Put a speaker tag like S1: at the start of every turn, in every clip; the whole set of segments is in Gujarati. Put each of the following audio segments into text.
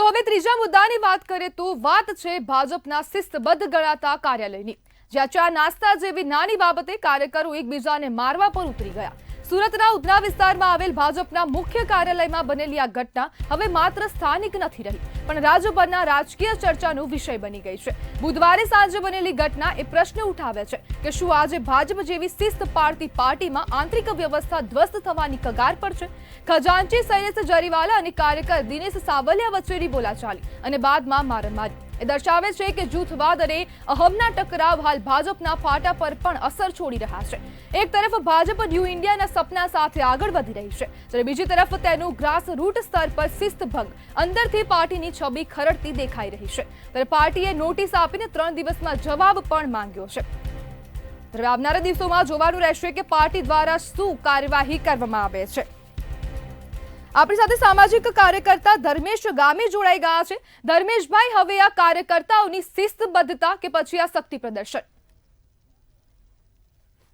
S1: તો હવે ત્રીજા મુદ્દાની વાત કરીએ તો વાત છે ભાજપના શિસ્તબદ્ધ ગણાતા કાર્યાલયની, જ્યાં ચા નાસ્તા જેવી નાની બાબતે કાર્યકરો એકબીજાને મારવા પર ઉતરી ગયા। સુરતના ઉધના વિસ્તારમાં આવેલ ભાજપના મુખ્ય કાર્યાલયમાં બનેલી આ ઘટના હવે માત્ર સ્થાનિક નથી રહી, પણ રાજ્યભરના રાજકીય ચર્ચાનો વિષય બની ગઈ છે। બુધવારે સાંજે બનેલી ઘટના એ પ્રશ્ન ઉઠાવે છે કે શું આજે ભાજપ જેવી શિસ્ત પાળતી પાર્ટીમાં આંતરિક વ્યવસ્થા ધ્વસ્ત થવાની કગાર પર છે? ખજાનચી શૈલેષ જરીવાલા અને કાર્યકર દિનેશ સાવલિયા વચ્ચેની બોલાચાલી અને બાદમાં મારામારી એ દર્શાવે છે કે જૂથવાદ અને અહમના ટકરાવ હાલ ભાજપના ફાટા પર પણ અસર છોડી રહ્યા છે। એક તરફ ભાજપ ન્યૂ ઇન્ડિયાના સપના સાથે આગળ વધી રહી છે, ત્યારે બીજી તરફ તેનું ગ્રાસ રૂટ સ્તર પર શિસ્તભંગ અંદરથી પાર્ટીની છબી ખરડતી દેખાઈ રહી છે। ત્યારે પાર્ટીએ નોટિસ આપીને 3 દિવસમાં જવાબ પણ માંગ્યો છે। ત્યારે આવનારા દિવસોમાં જોવાનું રહેશે કે પાર્ટી દ્વારા શું કાર્યવાહી કરવામાં આવે છે। આપણી સાથે સામાજિક કાર્યકર્તા ધર્મેશ ગામી જોડાઈ ગયા છે। ધર્મેશભાઈ, હવે આ કાર્યકર્તાઓની શિસ્તબદ્ધતા કે પછી આ શક્તિ પ્રદર્શન?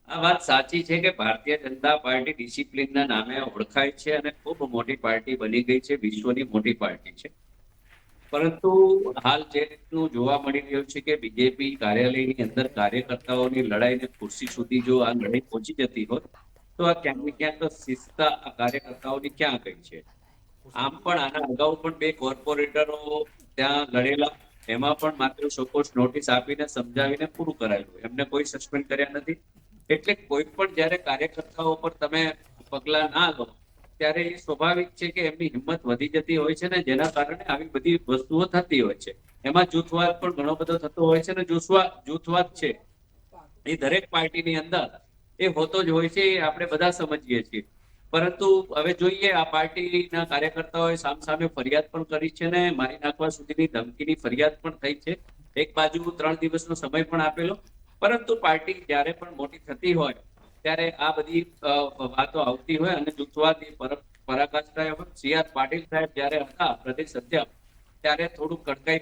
S2: આ વાત સાચી છે કે ભારતીય જનતા પાર્ટી ડિસિપ્લિનના નામે ઓળખાય છે અને ખૂબ મોટી પાર્ટી બની ગઈ છે, વિશ્વની મોટી પાર્ટી છે। પરંતુ હાલ જે રીતનું જોવા મળી રહ્યું છે કે બીજેપી કાર્યાલયની અંદર કાર્યકર્તાઓની લડાઈને ખુરશી સુધી જો આ લડાઈ પહોંચી જતી હોય તો આ ક્યાંક ને ક્યાંક શિસ્તતા આ કાર્યકર્તાઓની ક્યાં ગઈ છે? આમ પણ આના અગાઉ પણ 2 કોર્પોરેટરો ત્યાં લડેલા, એમાં પણ માત્ર સકોશ નોટિસ આપીને સમજાવીને પૂરું કરાયું, એમને કોઈ સસ્પેન્ડ કર્યા નથી। એટલે કોઈ પણ જ્યારે કાર્યકર્તાઓ પર તમે પગલા ના લો ત્યારે એ સ્વાભાવિક છે કે એમની હિંમત વધી જતી હોય છે ને, જેના કારણે આવી બધી વસ્તુઓ થતી હોય છે। એમાં જૂથવાદ પણ ઘણો બધો થતો હોય છે ને જૂથવાદ છે એ દરેક પાર્ટીની અંદર એ હોતો જ હોય છે, એ આપણે બધા સમજીએ છીએ। પરંતુ હવે જોઈએ, આ પાર્ટીના કાર્યકર્તાઓએ સામસામે ફરિયાદ પણ કરી છે ને મારી નાખવા સુધીની ધમકીની ફરિયાદ પણ થઈ છે। એક બાજુ 3 દિવસનો સમય પણ આપેલો, પરંતુ પાર્ટી જ્યારે પણ મોટી થતી હોય ત્યારે આ બધી વાતો આવતી હોય અને જૂથવાદની પરાકાષ્ઠાએ સી.આર. પાટીલ સાહેબ જ્યારે હતા પ્રદેશ અધ્યક્ષ ત્યારે થોડું કડકાઈ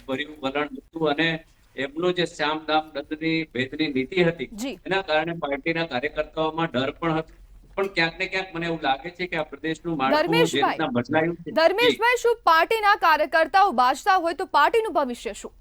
S2: ભર્યું વલણ હતું અને એમનો જે શ્યામ દામ દત્તની ભેદની નીતિ હતી એના કારણે પાર્ટીના કાર્યકર્તાઓમાં ડર પણ હતો। પણ ક્યાંક ને ક્યાંક મને એવું લાગે છે કે આ પ્રદેશનું માળખું જે રીતના બદલાયું છે।
S1: ધર્મેશભાઈ, શું પાર્ટીના કાર્યકર્તાઓ બાજતા હોય તો પાર્ટીનું ભવિષ્ય શું?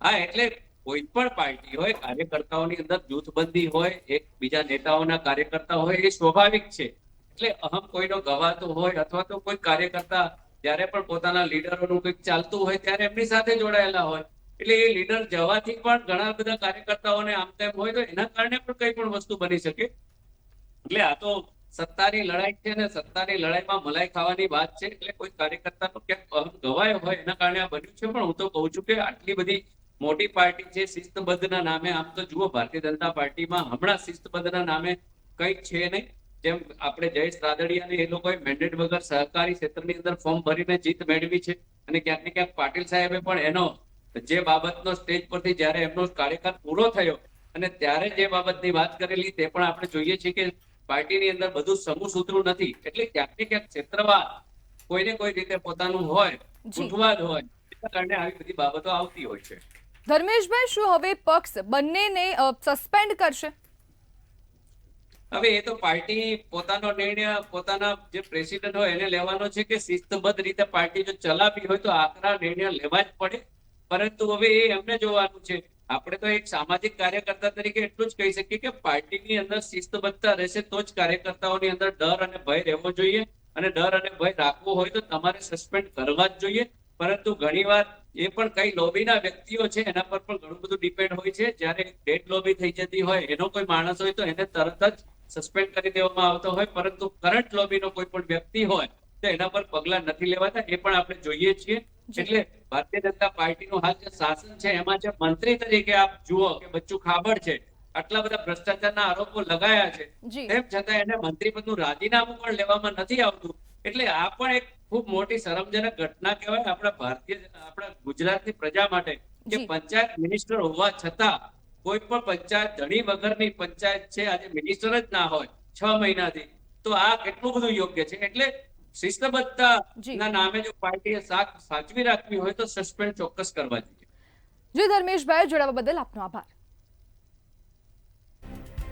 S2: હા, એટલે કોઈ પણ પાર્ટી હોય, કાર્યકર્તાઓની અંદર જૂથબંધી હોય, એક બીજા નેતાઓના કાર્યકર્તા હોય, એ સ્વાભાવિક છે। એટલે અહમ કોઈનો ગવાતો હોય અથવા તો કોઈ કાર્યકર્તા જ્યારે પણ પોતાના લીડરોનું કંઈક ચાલતું હોય ત્યારે એમની સાથે જોડાયેલા હોય, એટલે એ લીડર જવાથી પણ ઘણા બધા કાર્યકર્તાઓને આમ તેમ હોય તો એના કારણે પણ કઈ પણ વસ્તુ બની શકે। એટલે આ તો સત્તાની લડાઈ છે ને સત્તાની લડાઈમાં મલાઈ ખાવાની વાત છે। એટલે કોઈ કાર્યકર્તાનો ક્યાંક ગવાયો હોય એના કારણે આ બન્યું છે। પણ હું તો કહું છું કે આટલી બધી મોટી પાર્ટી છે, શિસ્તબદ્ધના નામે, આમ તો જુઓ ભારતીય જનતા પાર્ટીમાં હમણાં શિસ્તબદ્ધના નામે કંઈક છે નહીં। જેમ આપણે જયેશ રાદડિયાને એ લોકોએ મેન્ડેટ વગર સહકારી ક્ષેત્રની અંદર ફોર્મ ભરીને જીત મેળવી છે અને ક્યાંક ને ક્યાંક પાટીલ સાહેબે પણ એનો જે બાબતનો સ્ટેજ પરથી જ્યારે એમનો કાર્યકાળ પૂરો થયો અને ત્યારે જે બાબતની વાત કરેલી તે પણ આપણે જોઈએ છીએ કે પાર્ટીની અંદર બધું સમૂહ સૂત્રું નથી। એટલે ક્યાંક ને ક્યાંક ક્ષેત્રવાદ કોઈને કોઈ રીતે પોતાનું હોય, જૂથવાદ હોય, એના કારણે આવી બધી બાબતો આવતી હોય છે।
S1: ધર્મેશભાઈ, શું હવે પક્ષ બંનેને સસ્પેન્ડ કરશે?
S2: હવે એ તો પાર્ટી પોતાનો નિર્ણય પોતાના જે પ્રેસિડેન્ટ હોય એને લેવાનો છે કે શિસ્તબદ્ધ રીતે પાર્ટી જો ચલાવવી હોય તો આકરા નિર્ણય લેવા જ પડે। પરંતુ હવે એ એમને જોવાનું છે। આપણે તો એક સામાજિક કાર્યકર્તા તરીકે એટલું જ કહી શકીએ કે પાર્ટીની અંદર શિસ્તબદ્ધતા રહેશે તો જ કાર્યકર્તાઓની અંદર ડર અને ભય રહેવો જોઈએ, અને ડર અને ભય રાખવો હોય તો તમારે સસ્પેન્ડ કરવા જ જોઈએ। પરંતુ ઘણીવાર એ પણ કઈ લોબીના વ્યક્તિઓ છે એના પર પણ ઘણું બધું ડિપેન્ડ હોય છે। જ્યારે ડેડ લોબી થઈ જતી હોય એનો કોઈ માણસ હોય તો એને તરત જ સસ્પેન્ડ કરી દેવામાં આવતો હોય, પરંતુ કરંટ લોબીનો કોઈ પણ વ્યક્તિ હોય તો એના પર પગલા નથી લેવાતા, એ પણ આપણે જોઈએ છીએ। એટલે ભારતીય જનતા પાર્ટીનું હાલ જે શાસન છે એમાં જે મંત્રી તરીકે આપ જુઓ કે બચ્ચુ ખાબડ છે, આટલા બધા ભ્રષ્ટાચારના આરોપો લગાયા છે, તેમ છતાં એને મંત્રી પદનું રાજીનામું પણ લેવામાં નથી આવતું। એટલે આ પણ એક ખૂબ મોટી શરમજનક ઘટના કહેવાય આપણા ગુજરાતની પ્રજા માટે કે પંચાયત મિનિસ્ટર હોવા છતાં કોઈ પણ પંચાયત ધણી વગરની પંચાયત છે આજે મિનિસ્ટર જ ના હોય 6 મહિનાથી, તો આ કેટલું બધું યોગ્ય છે? એટલે શિસ્તબદ્ધતાના નામે જો પાર્ટીએ સાચવી રાખવી હોય તો સસ્પેન્ડ ચોક્કસ કરવા જોઈએ।
S1: જી ધર્મેશભાઈ, જોડાવા બદલ આપનો આભાર।